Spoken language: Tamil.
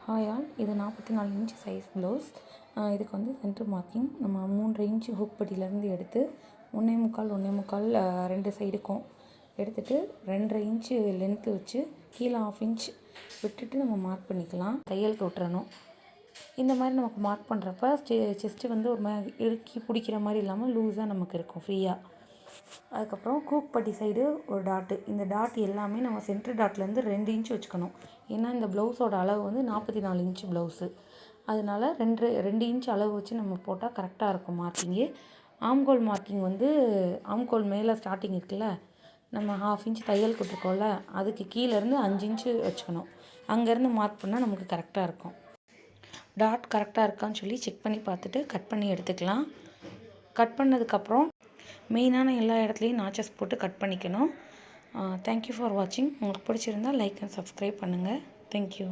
ஹாய் ஆல், இது 44 இன்ச் சைஸ் ப்ளவுஸ். இதுக்கு வந்து சென்டர் மார்க்கிங் நம்ம 3 இன்ச் ஹூக் பட்டியிலேருந்து எடுத்து 1.25 2 சைடுக்கும் எடுத்துகிட்டு 2.5 இன்ச்சு லென்த்து வச்சு கீழே 1/2 இன்ச் விட்டுட்டு நம்ம மார்க் பண்ணிக்கலாம். தையலுக்கு விட்டுறணும். இந்த மாதிரி நமக்கு மார்க் பண்ணுறப்ப செஸ்ட்டு வந்து ஒரு மாதிரி இறுக்கி பிடிக்கிற மாதிரி இல்லாமல் லூஸாக நமக்கு இருக்கும் ஃப்ரீயாக. அதுக்கப்புறம் ஹூக் பட்டி சைடு ஒரு டாட்டு. இந்த டாட் எல்லாமே நம்ம சென்டர் டாட்லேருந்து 2 இன்ச் வச்சுக்கணும். ஏன்னா இந்த ப்ளவுஸோட அளவு வந்து 44 இன்ச் ப்ளவுஸு. அதனால் 2 இன்ச் அளவு வச்சு நம்ம போட்டால் கரெக்டாக இருக்கும் மார்க்கிங்கு. ஆம்கோல் மார்க்கிங் வந்து ஆம்கோல் மேலே ஸ்டார்டிங் இருக்குல்ல, நம்ம 1/2 இன்ச் தையல் கொடுத்துருக்கோம்ல, அதுக்கு கீழேருந்து 5 இன்ச்சு வச்சுக்கணும். அங்கேருந்து மார்க் பண்ணால் நமக்கு கரெக்டாக இருக்கும். டாட் கரெக்டாக இருக்கான்னு சொல்லி செக் பண்ணி பார்த்துட்டு கட் பண்ணி எடுத்துக்கலாம். கட் பண்ணதுக்கப்புறம் மெயினான எல்லா இடத்துலையும் நாச்சஸ் போட்டு கட் பண்ணிக்கணும். தேங்க்யூ ஃபார் வாட்சிங். உங்களுக்கு பிடிச்சிருந்தால் லைக் அண்ட் சப்ஸ்கிரைப் பண்ணுங்கள். தேங்க்யூ.